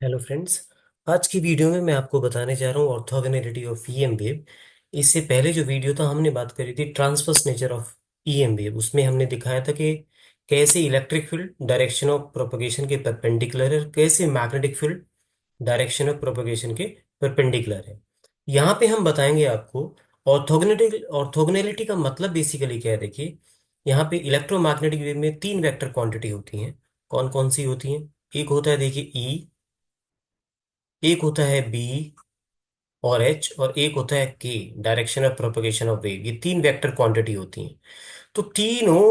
Hello friends. आज की video में मैं आपको बताने जा रहा हूँ ऑर्थोगोनैलिटी ऑफ ईएम वेव। इससे पहले जो वीडियो था हमने बात करी थी transverse nature of EM wave. उसमें हमने दिखाया था कि कैसे electric field direction of propagation के परपेंडिकुलर है, कैसे magnetic field direction of propagation के परपेंडिकुलर है। यहाँ पे हम बताएंगे आपको ऑर्थोगोनैलिटी। ऑर्थोगोनैलिटी का मतलब बेसिकली क्या है, देखिए। यहाँ पे इलेक्ट्रोमैग्नेटिक वेव में तीन वेक्टर क्वांटिटी होती हैं। कौन कौन सी होती हैं? एक होता है, देखिए, ई, एक होता है बी और एच, और एक होता है K, direction of propagation of wave. ये तीन वेक्टर क्वांटिटी होती हैं। तो तीनों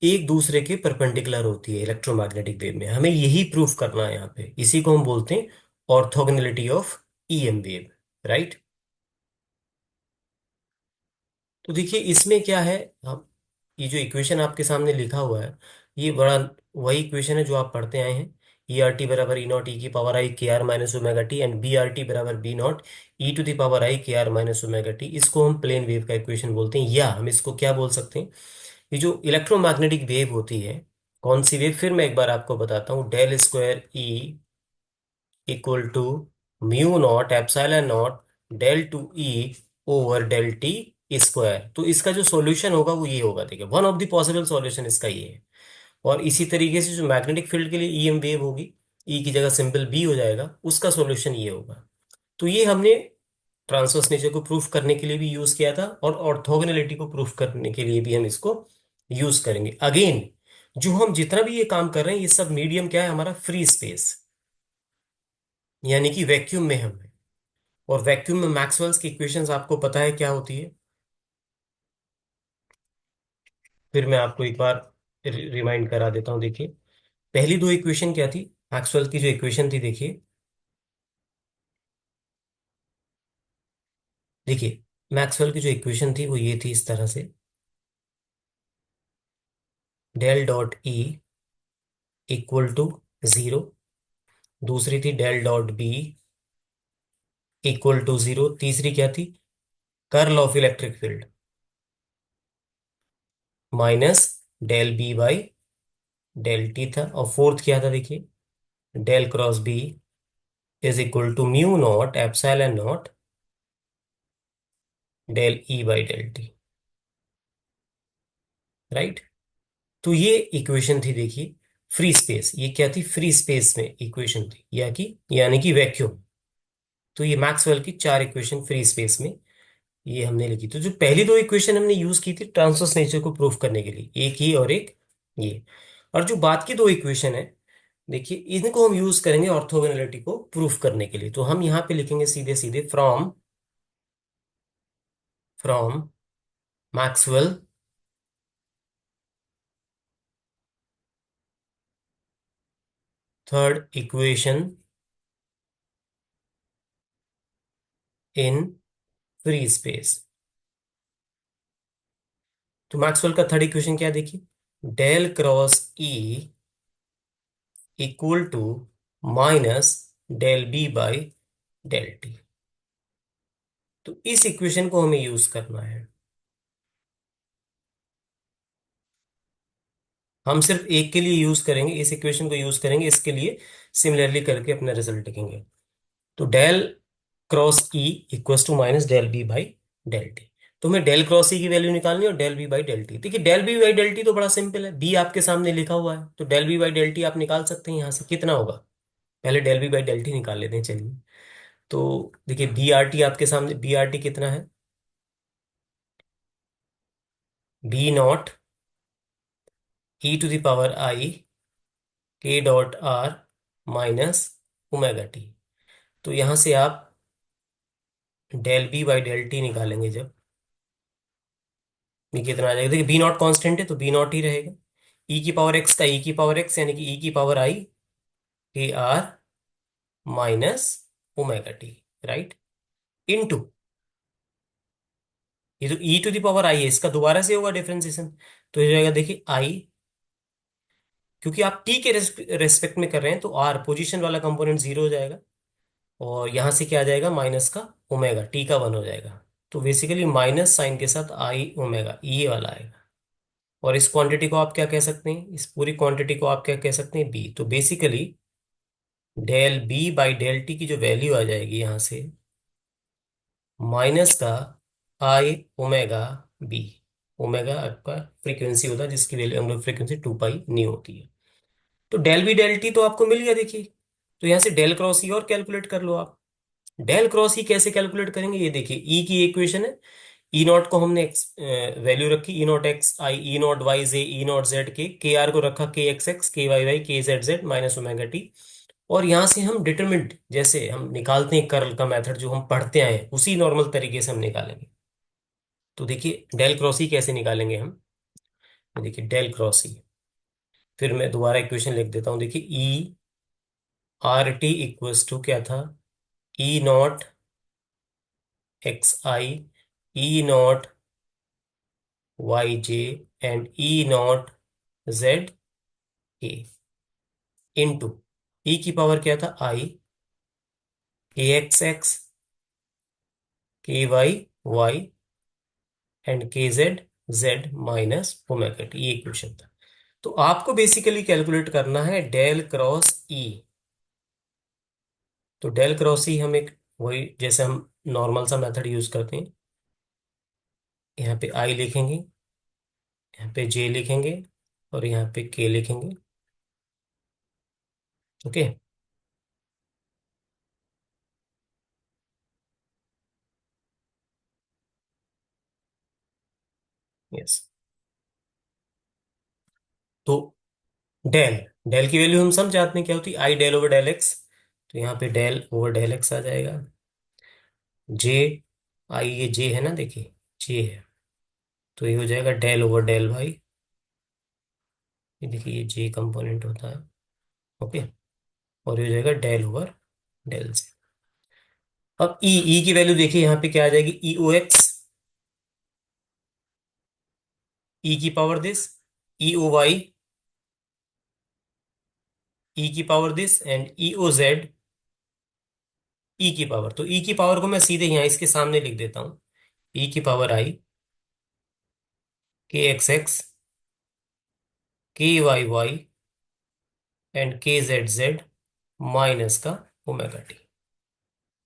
एक दूसरे के परपेंडिकुलर होती है इलेक्ट्रोमैग्नेटिक वेव में। हमें यही प्रूफ करना है यहाँ पे। इसी को हम बोलते हैं orthogonality of EM wave, right. तो देखिए इसमें क्या है। हम ये जो इक्वेशन आपके सामने लिखा हुआ है, ये बड़ा वही इक्वेशन है जो आप पढ़ते आए हैं। ई आर टी बराबर ई नॉट ई की power I K R minus omega T, and B R T बराबर B naught E to the power I K R minus omega T. इसको हम प्लेन वेव का इक्वेशन बोलते हैं, या हम इसको क्या बोल सकते हैं, ये जो इलेक्ट्रोमैग्नेटिक वेव होती है। कौन सी वेव? फिर मैं एक बार आपको बताता हूँ। Del square E equal to mu not epsilon not del two E over del T square. तो इसका जो सॉल्यूशन होगा वो ये होगा, देखिए, one of the possible solution इसका ये है। और इसी तरीके से जो मैग्नेटिक फील्ड के लिए ईएम वेव होगी, ई की जगह सिंपल बी हो जाएगा, उसका सॉल्यूशन ये होगा। तो ये हमने ट्रांसवर्स नेचर को प्रूफ करने के लिए भी यूज किया था, और ऑर्थोगोनैलिटी को प्रूफ करने के लिए भी हम इसको यूज करेंगे अगेन। जो हम जितना भी ये काम कर रहे हैं, ये सब मीडियम क्या है हमारा? फ्री स्पेस, यानी कि वैक्यूम में हम हैं। और वैक्यूम में मैक्सवेल्स की इक्वेशंस आपको पता है क्या होती है। फिर मैं आपको एक बार रिमाइंड करा देता हूं। देखिए, पहली दो इक्वेशन क्या थी? मैक्सवेल की जो इक्वेशन थी, देखिए, देखिए, मैक्सवेल की जो इक्वेशन थी वो ये थी, इस तरह से। Del dot E equal to zero. दूसरी थी del dot B equal to zero. तीसरी क्या थी? Curl of electric field minus del B by del T था। और फोर्थ क्या था, देखिए, del cross B is equal to mu not epsilon not del E by del T, right. तो ये इक्वेशन थी, देखिए, फ्री स्पेस। ये क्या थी? फ्री स्पेस में इक्वेशन थी, या कि यानी कि वैक्यूम। तो ये मैक्सवेल की चार इक्वेशन फ्री स्पेस में ये हमने लिखी। तो जो पहली दो इक्वेशन हमने यूज की थी ट्रांसवर्स नेचर को प्रूफ करने के लिए, एक ही और एक ये। और जो बाद की दो इक्वेशन है, देखिए, इनको हम यूज करेंगे ऑर्थोगोनैलिटी को प्रूफ करने के लिए। तो हम यहाँ पे लिखेंगे सीधे सीधे, from from Maxwell third equation in free space. तो मैक्सवेल का थर्ड इक्वेशन क्या है, देखिए, del cross E equal to minus del B by del T. तो इस इक्वेशन को हमें यूज करना है। हम सिर्फ एक के लिए यूज करेंगे, इस इक्वेशन को यूज करेंगे, इसके लिए सिमिलरली करके अपना रिजल्ट लिखेंगे। तो del cross E equal to minus del B by del T. तो हमें डेल क्रॉस ई की वैल्यू निकालनी है, और del B by del T. देखिए, del B by del T तो बड़ा सिंपल है, बी आपके सामने लिखा हुआ है, तो del B by del T आप निकाल सकते हैं। यहाँ से कितना होगा? पहले del B by del T निकाल लेते हैं, चलिए। तो देखिए, बी आर टी आपके सामने, बी आर टी कितना है? B naught E to the power I K dot R minus omega T. तो यहां से आप del B by del T निकालेंगे जब, ये कितना आ जाएगा? देखिए, बी नॉट कांस्टेंट है तो बी नॉट ही रहेगा। ई की पावर एक्स का ई की पावर एक्स, यानी कि ई की power I K R minus omega T, right, into, ये तो E to the power I है, इसका दोबारा से होगा डिफरेंशिएशन। तो ये जाएगा, देखिए, आई, क्योंकि आप टी के रेस्पेक्ट में कर रहे हैं तो आर पोजीशन वाला कंपोनेंट जीरो हो जाएगा। और यहां से क्या आ जाएगा? माइनस का ओमेगा, टी का वन हो जाएगा। तो बेसिकली माइनस साइन के साथ आई ओमेगा, ये वाला आएगा। और इस क्वांटिटी को आप क्या कह सकते हैं? इस पूरी क्वांटिटी को आप क्या कह सकते हैं? बी। तो basically del B by del T की जो वैल्यू आ जाएगी यहां से, माइनस का आई ओमेगा बी। ओमेगा आपका फ्रीक्वेंसी होता है जिसकी value angular frequency 2 pi nu होती है। तो डेल बी डेल टी तो आपको मिल गया देखिए। तो यहां से डेल क्रॉस ई और कैलकुलेट कर लो आप। डेल क्रॉस ई कैसे कैलकुलेट करेंगे, ये देखिए ई की इक्वेशन है। ई नॉट को हमने एक्स वैल्यू रखी, E naught X I, E naught Y J, E naught Z K R को रखा K X X, K Y Y, K Z Z minus omega T. और यहां से हम डिटरमिनेंट जैसे हम निकालते हैं कर्ल का मेथड जो हम पढ़ते आए हैं उसी नॉर्मल तरीके से हम निकालेंगे। तो देखिए डेल क्रॉस ई कैसे निकालेंगे हम। तो देखिए डेल क्रॉस ई, फिर मैं दोबारा इक्वेशन लिख देता हूँ। देखिए E R T equals to क्या था, E naught X I, E naught Y J and E naught Z K into E की पावर क्या था I, K X X, K Y Y and K Z Z minus omega T, ये equation था। तो आपको basically calculate करना है del cross ई। तो डेल क्रॉस ई हम एक वही जैसे हम नॉर्मल सा मेथड यूज करते हैं, यहाँ पे आई लिखेंगे, यहाँ पे जे लिखेंगे और यहाँ पे के लिखेंगे। ओके। यस। तो डेल, डेल की वैल्यू हम सब जानते हैं क्या होती है, आई डेल ओवर डेल एक्स। तो यहाँ पे डेल ओवर डेल एक्स आ जाएगा। जे, आई ये जे है ना देखिए, जे है, तो ये हो जाएगा डेल ओवर डेल वाई। ये देखिए ये जे कंपोनेंट होता है। ओके। और ये हो जाएगा डेल ओवर डेल से। अब ई, ई की वैल्यू देखिए यहाँ पे क्या आ जाएगी, ई ओ एक्स, ई की power this, E O Y, E की power this and E O Z, E की पावर। तो ई की पावर को मैं सीधे यहाँ इसके सामने लिख देता हूँ, ई की power I, K X X, K Y Y and K Z Z minus का ओमेगा टी।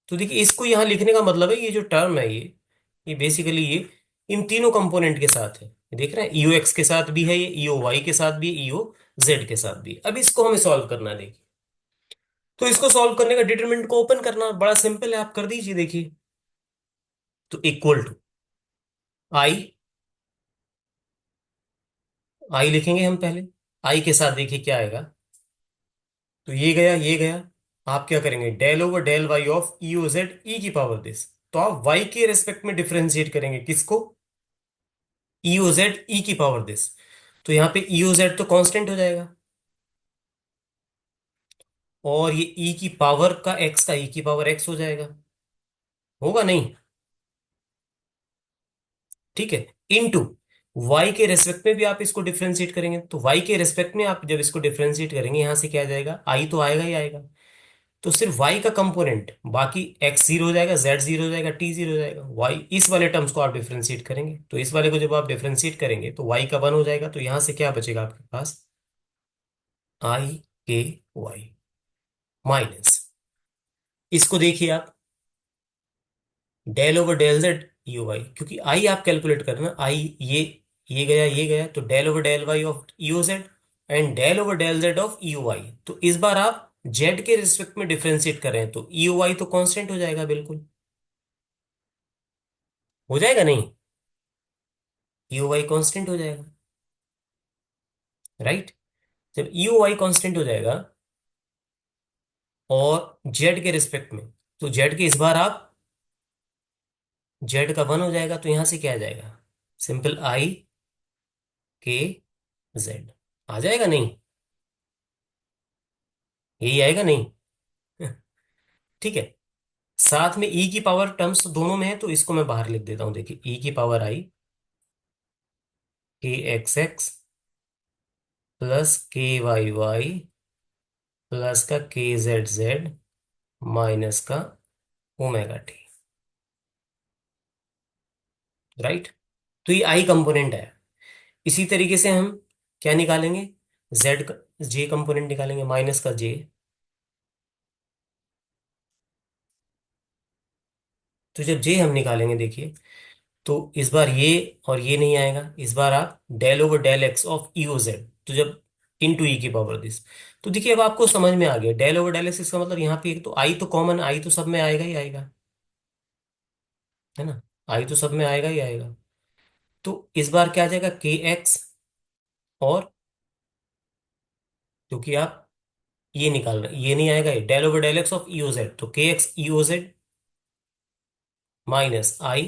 तो देखिए इसको यहाँ लिखने का मतलब है ये जो टर्म है ये बेसिकली ये इन तीनों कंपोनेंट के साथ है। ये देख रहे हैं ईओ एक्स के साथ भी है, ये ईओ वाई के साथ भी है, ईओ जेड के साथ भी है। अब इसको हमें सॉल्व करना है देखिए। तो इसको सॉल्व करने का डिटरमिनेंट को ओपन करना बड़ा सिंपल है, आप कर दीजिए देखिए। तो इक्वल टू आई, आई लिखेंगे हम पहले। आई के साथ देखिए क्या आएगा, तो ये गया ये गया। आप क्या करेंगे, del over del Y of EO Z E की पावर दिस। तो आप वाई के रेस्पेक्ट में डिफरेंशिएट करेंगे किसको, ईओ जेड ई की पावर दिस। तो यहाँ पे ईओ जेड तो कांस्टेंट हो जाएगा, और ये ई की पावर का एक्स का ई की पावर एक्स हो जाएगा, होगा नहीं, ठीक है। इनटू वाई के रेस्पेक्ट में भी आप इसको डिफरेंशिएट करेंगे, तो वाई के रेस्पेक्ट में आप जब इसको डिफरेंशिएट करेंगे यहां से क्या आ जाएगा, आई तो आएगा ही आएगा। तो सिर्फ वाई का कंपोनेंट, बाकी एक्स जीरो हो जाएगा, जेड जीरो हो जाएगा, टी जीरो हो जाएगा। वाई इस वाले टर्म्स को आप डिफरेंशिएट करेंगे, तो इस वाले को जब आप डिफरेंशिएट करेंगे तो वाई का वन हो जाएगा। तो यहां से क्या बचेगा आपके पास, आई के वाई माइनस, इसको देखिए आप, del over del Z U Y, क्योंकि आई आप कैलकुलेट करना, आई ये गया ये गया, तो del over del Y of U Z and del over del Z of U Y. तो इस बार आप जेड के रिस्पेक्ट में डिफरेंशिएट कर रहे हैं, तो यू वाई तो कांस्टेंट हो जाएगा, बिल्कुल हो जाएगा नहीं, यू वाई कांस्टेंट हो जाएगा, राइट। जब यू वाई कांस्टेंट हो जाएगा और जेड के रिस्पेक्ट में, तो जेड के इस बार आप जेड का वन हो जाएगा, तो यहां से क्या आ जाएगा, सिंपल आई के जेड आ जाएगा नहीं, यही आएगा नहीं। ठीक है। साथ में ई की पावर टर्म्स तो दोनों में है, तो इसको मैं बाहर लिख देता हूं देखिए, ई की power I, K X x plus के वाई वाई प्लस का के जेड जेड माइनस का ओमेगा टी, राइट। तो ये आई कंपोनेंट है। इसी तरीके से हम क्या निकालेंगे, जेड का जे कंपोनेंट निकालेंगे, माइनस का जे तो जब जे हम निकालेंगे देखिए, तो इस बार ये और ये नहीं आएगा, इस बार आप del over del X of E O Z, तो जब इनटू ई की पावर दिस, तो देखिए अब आपको समझ में आ गया डेल ओवर डेल एक्स, इसका मतलब यहाँ पे एक तो आई तो कॉमन, आई तो सब में आएगा ही आएगा, है ना, आई तो सब में आएगा ही आएगा। तो इस बार क्या आ जाएगा के एक्स, और क्योंकि आप ये निकाल रहे हैं, ये नहीं आएगा, ये del over del X of E O Z, तो K X E O Z minus I,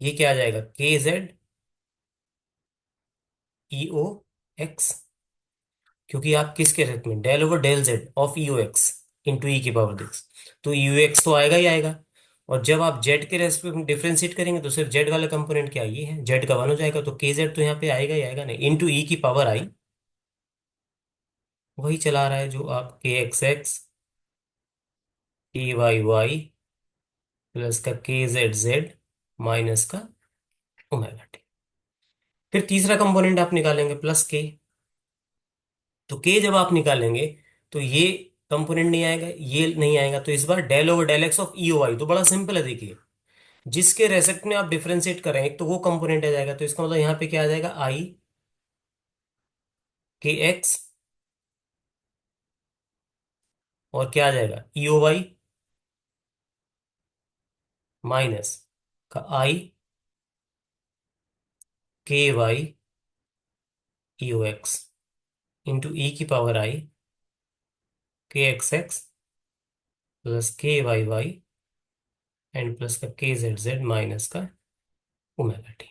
ये क्या आ जाएगा के जेड ई ओ एक्स, क्योंकि आप किसके रेस्पेक्ट में, del over del Z of U X into E की पावर दिक्स, तो यू एक्स तो आएगा ही आएगा। और जब आप जेड के रेस्पेक्ट में डिफरेंशिएट करेंगे तो सिर्फ जेड वाला कंपोनेंट क्या ये है, जेड का वन हो जाएगा, तो के जेड तो यहाँ पे आएगा ही आएगा नहीं, इंटू ई की पावर आई, वही चला रहा है जो आप के X X K Y Y plus का के जेड जेड माइनस का ओमेगा टी। फिर तीसरा कंपोनेंट आप निकालेंगे प्लस के, तो के जब आप निकालेंगे तो ये कंपोनेंट नहीं आएगा, ये नहीं आएगा, तो इस बार del over del X of E O I, तो बड़ा सिंपल है देखिए, जिसके रेसेप्ट में आप डिफरेंशिएट करेंगे तो वो कंपोनेंट आ जाएगा, तो इसका मतलब यहाँ पे क्या आ जाएगा आई के एक्स, और क्या आ जाएगा ई ओ वाई माइनस का आई के वाई ई ओ एक्स इंटू ई की power I K X x plus के वाई वाई एंड प्लस का के जेड जेड माइनस का ओमेगा टी।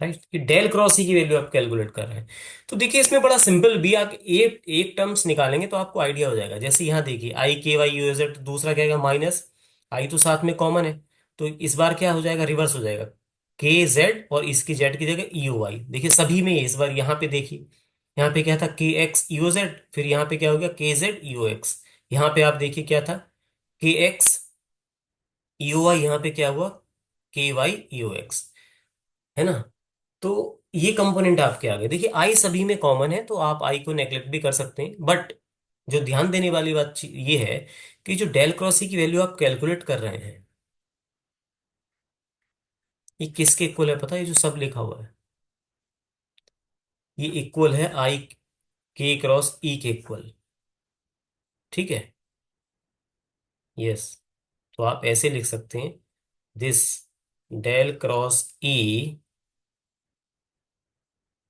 राइट, ये डेल क्रॉस ही की वैल्यू आप कैलकुलेट कर रहे हैं। तो देखिए इसमें बड़ा सिंपल भी, आप एक एक टर्म्स निकालेंगे तो आपको आइडिया हो जाएगा, जैसे यहाँ देखिए आई के वाई यू जेड, दूसरा क्या आएगा माइनस आई, तो साथ में कॉमन है, तो इस बार क्या हो जाएगा, रिवर्स हो जाएगा, के जेड और इसकी जेड की जगह ई ओ वाई, देखिए सभी में इस बार यहाँ पे देखिए, यहाँ पे क्या था के एक्स ई ओ जेड, फिर यहाँ पे क्या हो गया के जेड ई ओ एक्स, यहाँ पे आप देखिए क्या था के एक्स ई ओ वाई, यहाँ पे क्या हुआ के वाई ई ओ एक्स, है ना। तो ये कंपोनेंट आपके आ गए, देखिए आई सभी में कॉमन है, तो आप आई को नेग्लेक्ट भी कर सकते हैं, बट जो ध्यान देने वाली बात ये है कि जो डेल क्रॉस सी की वैल्यू आप कैलकुलेट कर रहे हैं, ये किसके इक्वल है पता है, ये जो सब लिखा हुआ है ये इक्वल है आई के क्रॉस ई के इक्वल, ठीक है। यस, तो आप ऐसे लिख सकते हैं, दिस डेल क्रॉस ई,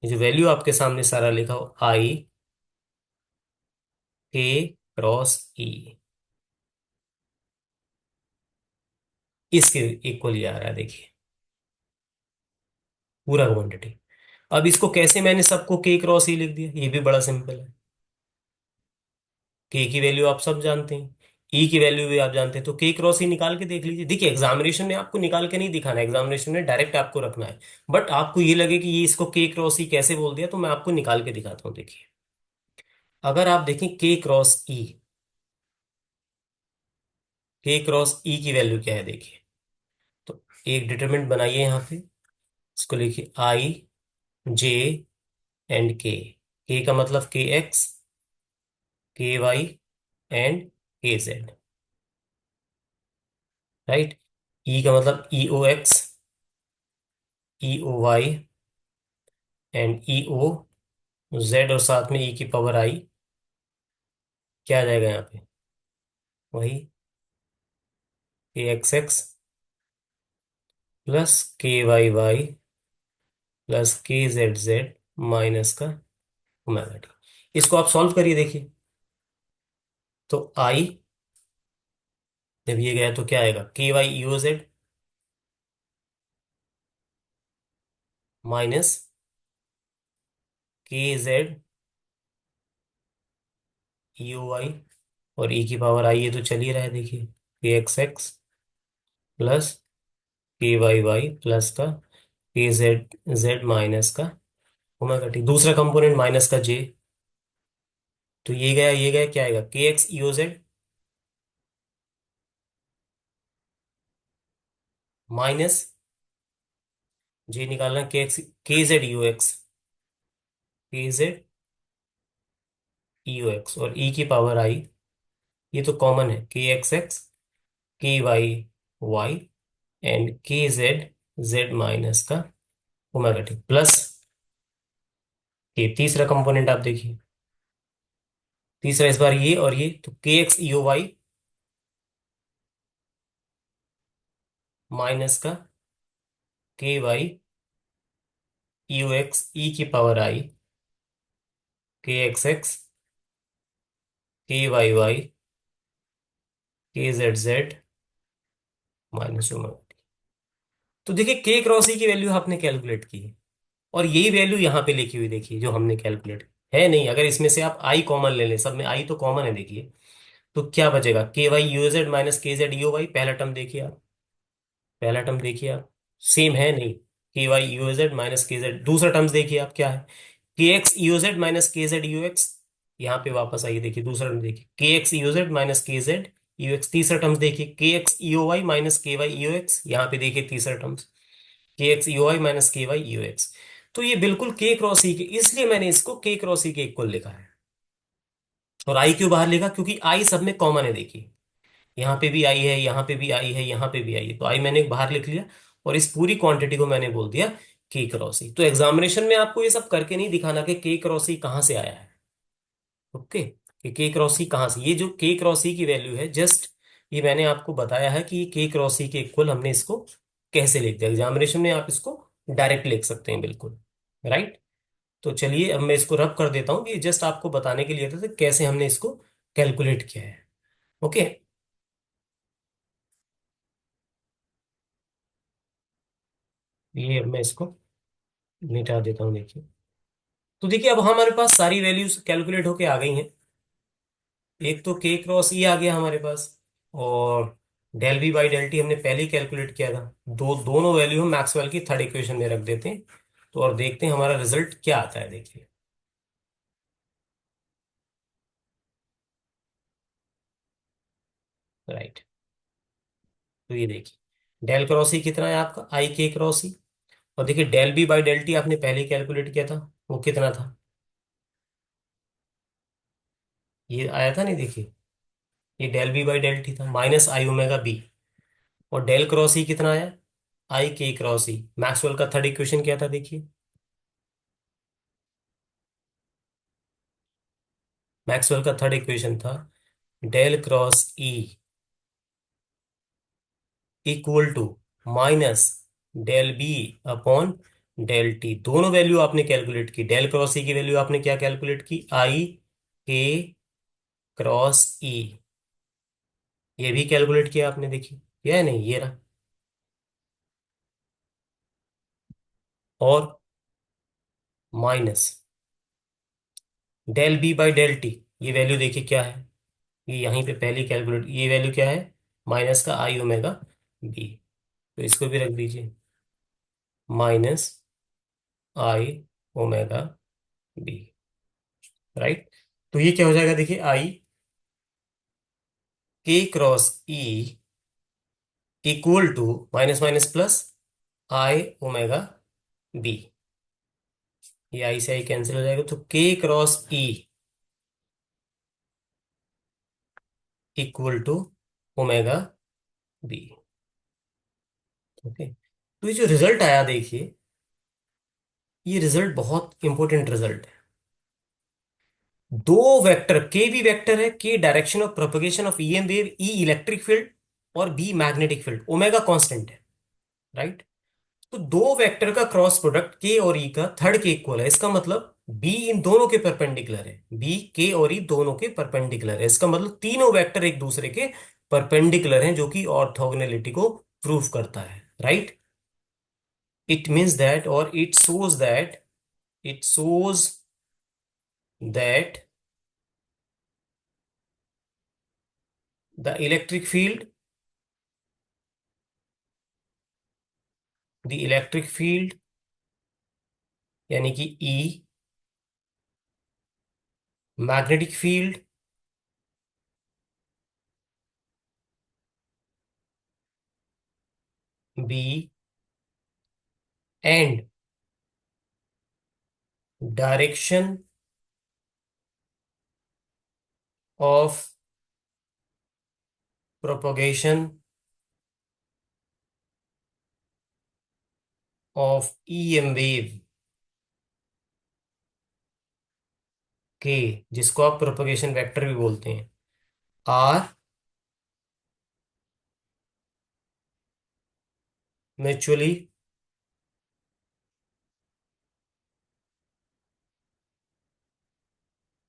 ये जो वैल्यू आपके सामने सारा लिखा हो आई के क्रॉस ई, इसके इक्वल ही आ रहा है देखिए, पूरा क्वांटिटी। अब इसको कैसे मैंने सबको के क्रॉस ही लिख दिया, ये भी बड़ा सिंपल है, के की वैल्यू आप सब जानते हैं, ई की वैल्यू भी आप जानते हैं, तो के क्रॉस ही निकाल के देख लीजिए। देखिए एग्जामिनेशन में आपको निकाल के नहीं दिखाना है, एग्जामिनेशन में डायरेक्ट आपको रखना है, बट आपको ये लगे कि ये इसको के क्रॉस ही कैसे बोल दिया, तो मैं आपको निकाल के दिखाता हूँ। देखिए अगर आप देखें के क्रॉस ई की वैल्यू क्या है देखिए, तो एक डिटरमिनेंट बनाइए यहाँ पे, इसको लिखिए आई जे एंड के का मतलब K X K Y and K Z, right. E का मतलब E O X E O Y and E O Z, और साथ में ई की पावर आई, क्या आ जाएगा यहाँ पे वही के एक्स एक्स प्लस के वाई वाई प्लस के जेड जेड माइनस का ओमेगा टी। इसको आप सॉल्व करिए देखिए, तो आई जब ये गया तो क्या आएगा के वाई ई ओ जेड माइनस के जेड ई ओ वाई, और ई की पावर आई, ये तो चल ही रहा है देखिए, के एक्स एक्स प्लस के वाई वाई प्लस का के जेड जेड माइनस का ओमेगा टी, दूसरा कंपोनेंट माइनस का जे, तो ये गया क्या आएगा के X E O Z minus जे निकालना के एक्स के जेड ई ओ एक्स के जेड ई ओ एक्स, और ई की पावर आई, ये तो कॉमन है के X X K Y Y and K Z Z minus का ओमेगा टी प्लस ये तीसरा कंपोनेंट आप देखिए, तीसरा इस बार ये और ये, तो K X E O Y minus का के वाई ई ओ एक्स ई की power I K X X K Y Y K Z Z minus omega. तो देखिए के क्रॉस ई की वैल्यू आपने कैलकुलेट की है, और यही वैल्यू यहाँ पे लिखी हुई देखिए जो हमने कैलकुलेट है नहीं, अगर इसमें से आप आई कॉमन ले लें, सब में आई तो कॉमन है देखिए, तो क्या बचेगा, के वाई यू जेड माइनस के जेड यू वाई, पहला टर्म देखिए आप, पहला टर्म देखिए आप, सेम है नहीं, के वाई यू जेड माइनस के जेड, दूसरा टर्म्स देखिए आप क्या है, के एक्स यू जेड माइनस के जेड यू एक्स, यहाँ पे वापस आइए देखिए दूसरा टर्म देखिए, के एक्स यू जेड माइनस के जेड यू एक्स, तीसरा टर्म्स देखिए के एक्स यू वाई माइनस के वाई यू एक्स, यहाँ पे देखिए तीसरा टर्म्स के एक्स यू वाई माइनस के वाई यू एक्स। तो ये बिल्कुल के क्रॉस ई के, इसलिए मैंने इसको के क्रॉस ई के इक्वल लिखा है। और आई क्यों बाहर लिखा, क्योंकि आई सब में कॉमन है देखिए, यहाँ पे भी आई है, यहाँ पे भी आई है, यहाँ पे भी आई है, तो आई मैंने बाहर लिख लिया, और इस पूरी क्वांटिटी को मैंने बोल दिया के क्रॉस ई। तो एग्जामिनेशन में आपको ये सब करके नहीं दिखाना कि के क्रॉस ई कहाँ से आया है, ओके, कि के क्रॉस ई कहाँ से, ये जो के क्रॉस ई की वैल्यू है जस्ट, ये मैंने आपको बताया है कि के क्रॉस ई के इक्वल हमने इसको कैसे लिख दिया, एग्जामिनेशन में आप इसको डायरेक्ट लिख सकते हैं बिल्कुल, राइट। तो चलिए अब मैं इसको रब कर देता हूँ, कि जस्ट आपको बताने के लिए था कि कैसे हमने इसको कैलकुलेट किया है, ओके। ये अब मैं इसको मिटा देता हूँ देखिए। तो देखिए अब हमारे पास सारी वैल्यूज कैलकुलेट होके आ गई हैं, एक तो के क्रॉस ई आ गया हमारे पास, और del B by del T हमने पहले ही कैलकुलेट किया था, दोनों वैल्यू हम मैक्सवेल की थर्ड इक्वेशन में रख देते हैं, तो और देखते हैं हमारा रिजल्ट क्या आता है देखिए, राइट। तो ये देखिए डेल क्रॉस ई कितना है आपका, आई के क्रॉस ई, और देखिए del B by del T आपने पहले ही कैलकुलेट किया था, वो कितना था, ये आया था नहीं देखिए, ये del B by del T था माइनस आई ओमेगा बी, और डेल क्रॉस ई कितना आया, I K cross E, Maxwell का थर्ड इक्वेशन क्या था देखिए, मैक्सवेल का थर्ड इक्वेशन था del cross E equal to minus del B upon del T, दोनों वैल्यू आपने कैलकुलेट की, डेल क्रॉस ई की वैल्यू आपने क्या कैलकुलेट की, आई के क्रॉस ई, ये भी कैलकुलेट किया आपने देखिए, ये है नहीं, ये रहा, और minus del B by del T, ये वैल्यू देखिए क्या है, ये यहीं पे पहली कैलकुलेट, ये वैल्यू क्या है, माइनस का आई ओमेगा बी, तो इसको भी रख दीजिए, minus I omega B, right. तो ये क्या हो जाएगा देखिए, I K cross E equal to minus minus plus I omega B, ये आई से आई कैंसिल हो जाएगा, तो K cross E equal to omega B, okay. तो ये जो रिजल्ट आया देखिए, ये रिजल्ट बहुत इंपॉर्टेंट रिजल्ट है, दो वेक्टर, के भी वेक्टर है, K direction of propagation of EM wave, E electric field और B magnetic field, omega constant है, राइट। तो दो वेक्टर का क्रॉस प्रोडक्ट के और ई का थर्ड के इक्वल है, इसका मतलब बी इन दोनों के परपेंडिकुलर है, बी के और ई दोनों के परपेंडिकुलर है, इसका मतलब तीनों वेक्टर एक दूसरे के परपेंडिकुलर हैं, जो कि ऑर्थोगोनैलिटी को प्रूव करता है, राइट। इट मीन्स दैट, और it shows that the electric field the electric field यानी कि E, magnetic field B, and direction of propagation of E M wave K, जिसको आप प्रोपगेशन वेक्टर भी बोलते हैं, are mutually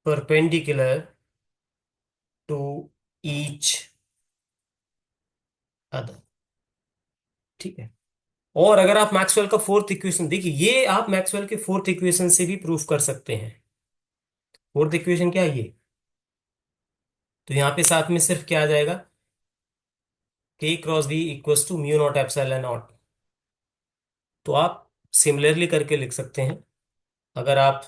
perpendicular to each other. ठीक है। और अगर आप मैक्सवेल का फोर्थ इक्वेशन देखिए, ये आप मैक्सवेल के फोर्थ इक्वेशन से भी प्रूफ कर सकते हैं। फोर्थ इक्वेशन क्या है ये? तो यहाँ पे साथ में सिर्फ क्या आ जाएगा, K cross B equals to mu not epsilon not. तो आप सिमिलरली करके लिख सकते हैं। अगर आप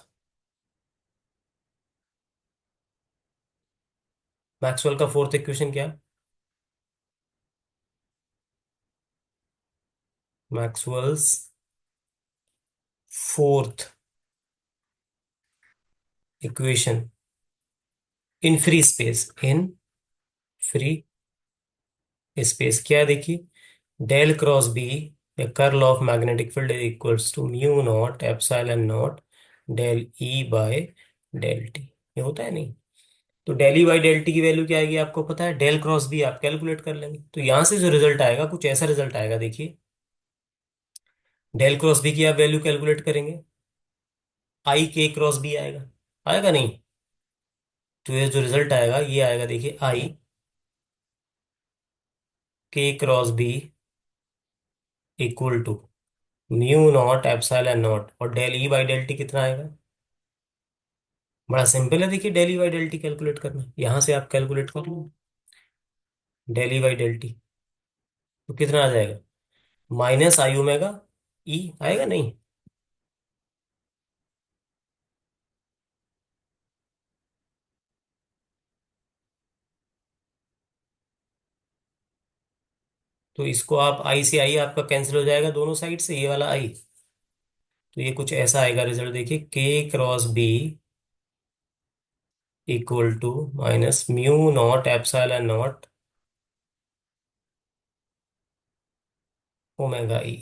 मैक्सवेल का फोर्थ इक्वेशन क्या, Maxwell's fourth equation in free space, in free space क्या है देखिए, डेल क्रॉस बी या curl of magnetic field is equals to mu not epsilon not del E by del T. ये होता है नहीं? तो del E by del T की वैल्यू क्या आएगी आपको पता है, डेल क्रॉस बी आप कैलकुलेट कर लेंगे, तो यहां से जो रिजल्ट आएगा कुछ ऐसा रिजल्ट आएगा देखिए। डेल क्रॉस बी की आप वैल्यू कैलकुलेट करेंगे, आई के क्रॉस बी आएगा, आएगा नहीं? तो ये जो रिजल्ट आएगा ये आएगा देखिए, I K cross B equal to mu not epsilon naught, और del E by del T कितना आएगा? बड़ा सिंपल है देखिए, del E by del T calculate करना, यहां से आप कैलकुलेट कर लो del E by del T. तो कितना आ जाएगा, माइनस आई ओमेगा ई, आएगा नहीं? तो इसको आप आई से आई आपका कैंसिल हो जाएगा दोनों साइड से, ये वाला आई। तो ये कुछ ऐसा आएगा रिजल्ट देखिए, K cross B equal to minus mu not epsilon naught omega E.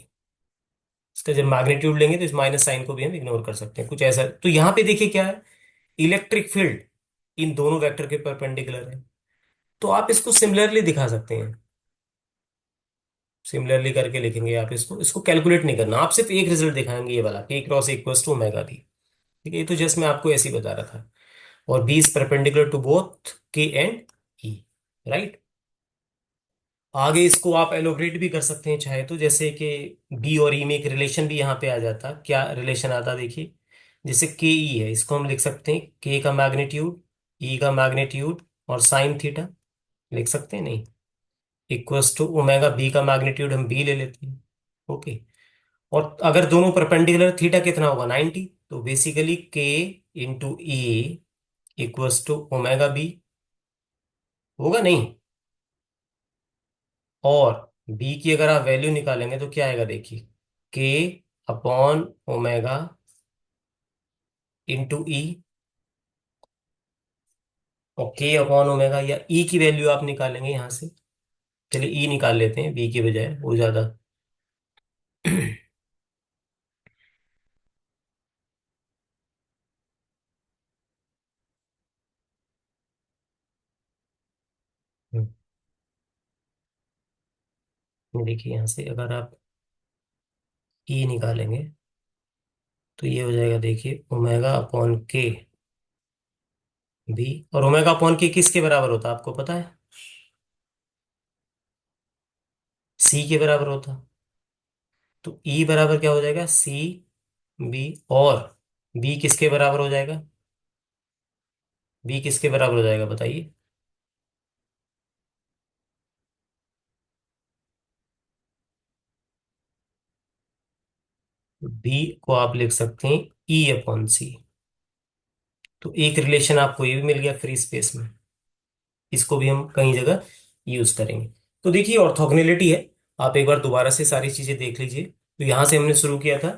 इसका जब मैग्नीट्यूड लेंगे तो इस माइनस साइन को भी हम इग्नोर कर सकते हैं, कुछ ऐसा। तो यहाँ पे देखिए क्या है, इलेक्ट्रिक फील्ड इन दोनों वेक्टर के परपेंडिकुलर है। तो आप इसको सिमिलरली दिखा सकते हैं, सिमिलरली करके लिखेंगे आप इसको, इसको कैलकुलेट नहीं करना, आप सिर्फ एक रिजल्ट दिखाएंगे, ये वाला K cross equals to omega B. ठीक है, ये तो जस्ट मैं आपको ऐसे ही बता रहा था। और B is perpendicular to both K and E, right. आगे इसको आप एलोब्रेट भी कर सकते हैं चाहे तो, जैसे कि बी और ई में एक रिलेशन भी यहाँ पे आ जाता, क्या रिलेशन आता देखिए, जैसे के ई है, इसको हम लिख सकते हैं के का मैग्नीट्यूड, ई का मैग्नीट्यूड और साइन थीटा, लिख सकते हैं नहीं, इक्वल्स टू ओमेगा बी का मैग्नीट्यूड हम बी ले लेते हैं। ओके। और अगर दोनों परपेंडिकुलर, थीटा कितना होगा 90, तो basically K into E equals to omega B, होगा नहीं? और बी की अगर आप वैल्यू निकालेंगे तो क्या आएगा देखिए, के अपॉन ओमेगा इंटू ई, और के अपॉन ओमेगा, या ई की वैल्यू आप निकालेंगे यहां से, चलिए ई निकाल लेते हैं बी के बजाय, वो ज्यादा देखिए यहां से अगर आप ई निकालेंगे तो ये हो जाएगा देखिए, ओमेगा अपॉन के बी, और ओमेगा अपॉन के किसके बराबर होता है आपको पता है? सी के बराबर होता। तो ई बराबर क्या हो जाएगा, सी बी, और बी किसके बराबर हो जाएगा, बी किसके बराबर हो जाएगा बताइए? बी को आप लिख सकते हैं ई अपॉन सी। तो एक रिलेशन आपको ये भी मिल गया फ्री स्पेस में, इसको भी हम कई जगह यूज करेंगे। तो देखिए ऑर्थोगोनैलिटी है, आप एक बार दोबारा से सारी चीजें देख लीजिए। तो यहां से हमने शुरू किया था,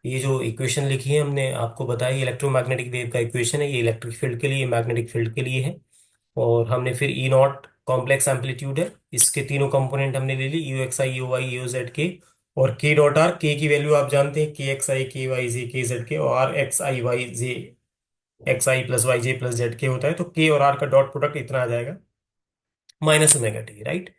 ये जो इक्वेशन लिखी है हमने आपको बताया, इलेक्ट्रोमैग्नेटिक वेव का इक्वेशन है, ये इलेक्ट्रिक फील्ड के लिए, मैग्नेटिक फील्ड के लिए है। और हमने फिर ई नॉट कॉम्प्लेक्स एम्पलीट्यूड है, इसके तीनों कंपोनेंट हमने ले ली, U X I, U Y, U Z K, और के डॉट आर, के की वैल्यू आप जानते हैं, के एक्स आई के वाई जे के जेड के, और R X I Y J X I plus Y J plus Z K होता है। तो के और आर का डॉट प्रोडक्ट इतना आ जाएगा minus omega T, right.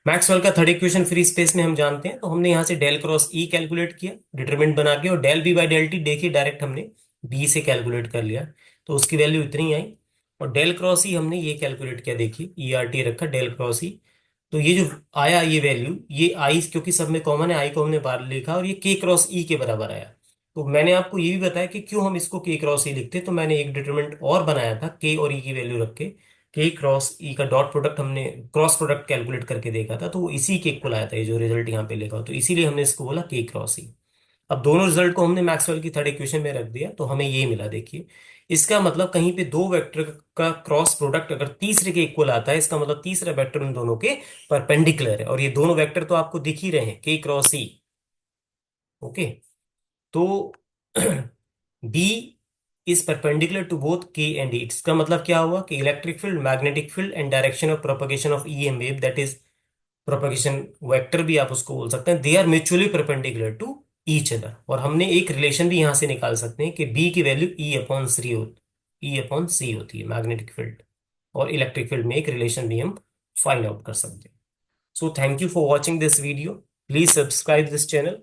Maxwell का थर्ड इक्वेशन फ्री स्पेस में हम जानते हैं, तो हमने यहाँ से डेल क्रॉस ई कैलकुलेट किया डिटरमिनेंट बना के, और del B by del T देखिए डायरेक्ट हमने बी से कैलकुलेट कर लिया, तो उसकी वैल्यू इतनी आई। और डेल क्रॉस ई हमने ये कैलकुलेट किया, देखिए ई आर टी रखा डेल क्रॉस ई, तो ये जो आया ये वैल्यू, ये आई क्योंकि सब में कॉमन है, आई को हमने बाहर लिखा, और ये के क्रॉस ई के बराबर आया। तो मैंने आपको ये भी बताया कि क्यों हम इसको के क्रॉस ई लिखते हैं, तो मैंने एक डिटरमिनेंट और बनाया था के और ई की वैल्यू रख के क्रॉस ई का डॉट प्रोडक्ट हमने क्रॉस प्रोडक्ट कैलकुलेट करके देखा था, तो वो इसी के इक्वल आया था, ये जो रिजल्ट यहाँ पे लिखा हो, तो इसीलिए हमने इसको बोला के क्रॉस ई। अब दोनों रिजल्ट को हमने मैक्सवेल की थर्ड इक्वेशन में रख दिया, तो हमें ये मिला, देखिए। इसका मतलब कहीं पे दो वेक्टर का क्रॉस प्रोडक्ट अगर तीसरे के इक्वल आता है, इसका मतलब तीसरा वेक्टर उन दोनों के परपेंडिकुलर है, और ये दोनों वेक्टर तो आपको दिख ही रहे हैं, के क्रॉस ई। ओके। तो B is perpendicular to both K and E. इसका मतलब क्या हुआ कि electric field, magnetic field and direction of propagation of E M wave, that is propagation vector भी आप उसको बोल सकते हैं, they are mutually perpendicular to each other. और हमने एक रिलेशन भी यहां से निकाल सकते हैं कि बी की वैल्यू ई अपॉन सी होती है मैग्नेटिक फील्ड और इलेक्ट्रिक फील्ड में, एक रिलेशन भी हम फाइंड आउट कर सकते हैं। So thank you for watching this video, please subscribe this channel.